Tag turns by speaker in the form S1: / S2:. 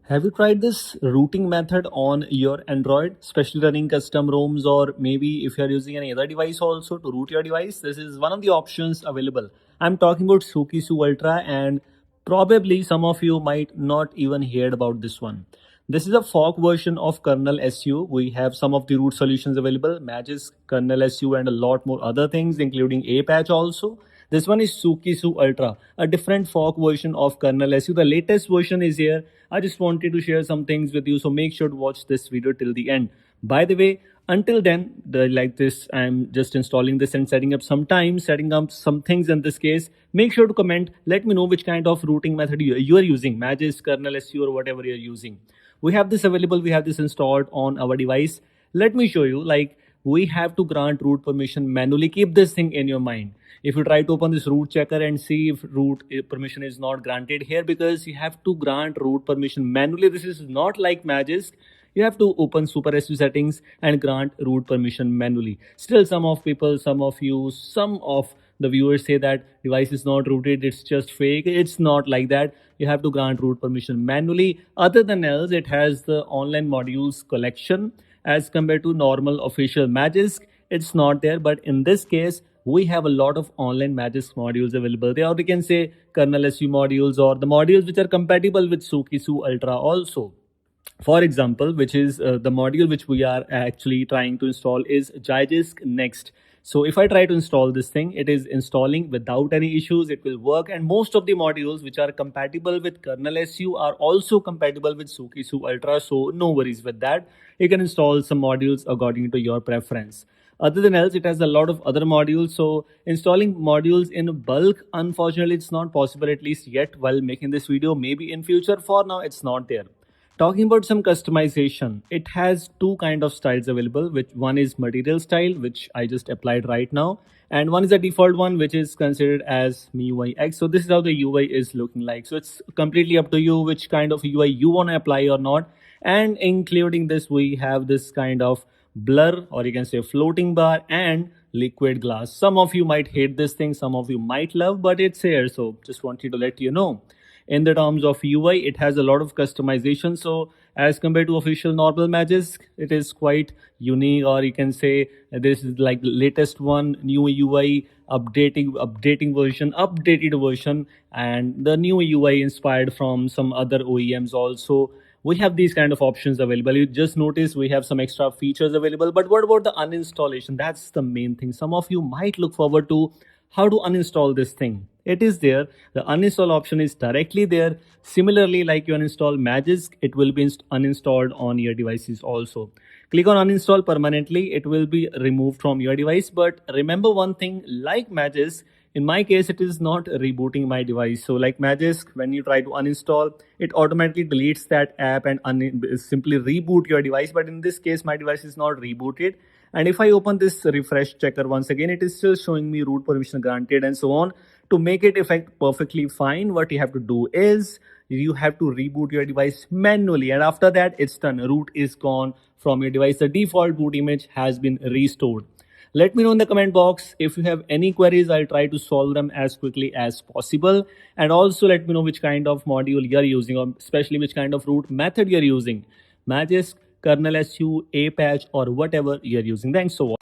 S1: Have you tried this routing method on your Android, especially running custom ROMs, or maybe if you're using any other device also to root your device? This is one of the options available. I'm talking about sukisu Ultra, and probably some of you might not even heard about this one. This is a fork version of KernelSU. We have some of the root solutions available, Magisk, KernelSU, and a lot more other things, including a patch also. This one is sukisu Ultra, a different fork version of KernelSU. The latest version is here. I just wanted to share some things with you, so make sure to watch this video till the end. By the way, until then, like this, I'm just installing this and setting up some things in this case. Make sure to comment. Let me know which kind of routing method you are using, Magisk, KernelSU, or whatever you're using. We have this available. We have this installed on our device. Let me show you. Like, we have to grant root permission manually. Keep this thing in your mind. If you try to open this root checker and see if root permission is not granted here, because you have to grant root permission manually. This is not like Magisk. You have to open sukisu settings and grant root permission manually. Still, some of you, some of the viewers say that device is not rooted, it's just fake. It's not like that. You have to grant root permission manually. Other than else, it has the online modules collection as compared to normal official Magisk. It's not there, but in this case, we have a lot of online Magisk modules available there, or we can say KernelSU modules, or the modules which are compatible with sukisu Ultra also. For example, which is the module which we are actually trying to install is Magisk Next. So if I try to install this thing, it is installing without any issues. It will work, and most of the modules which are compatible with KernelSU are also compatible with sukisu Ultra. So no worries with that. You can install some modules according to your preference. Other than else, it has a lot of other modules. So installing modules in bulk, unfortunately, it's not possible, at least yet, while making this video. Maybe in future. For now, it's not there. Talking about some customization, it has two kind of styles available, which one is material style, which I just applied right now, and one is a default one, which is considered as MIUI X. So this is how the UI is looking like. So it's completely up to you which kind of UI you want to apply or not. And including this, we have this kind of blur, or you can say floating bar, and liquid glass. Some of you might hate this thing, some of you might love, but it's here. So just wanted to let you know. In the terms of UI, it has a lot of customization. So as compared to official normal Magisk, it is quite unique, or you can say this is like the latest one, new UI, updated version, and the new UI inspired from some other OEMs also. We have these kind of options available. You just notice we have some extra features available. But what about the uninstallation? That's the main thing. Some of you might look forward to how to uninstall this thing. It is there. The uninstall option is directly there. Similarly, like you uninstall Magisk, it will be uninstalled on your devices also. Click on uninstall permanently. It will be removed from your device. But remember one thing, like Magisk, in my case, it is not rebooting my device. So like Magisk, when you try to uninstall, it automatically deletes that app and simply reboot your device. But in this case, my device is not rebooted. And if I open this refresh checker once again, it is still showing me root permission granted and so on. To make it effect perfectly fine, what you have to do is you have to reboot your device manually, and after that it's done. Root is gone from your device. The default boot image has been restored. Let me know in the comment box if you have any queries. I'll try to solve them as quickly as possible. And also let me know which kind of module you're using, or especially which kind of root method you're using. Magisk, KernelSU, A patch, or whatever you're using. Thanks so much.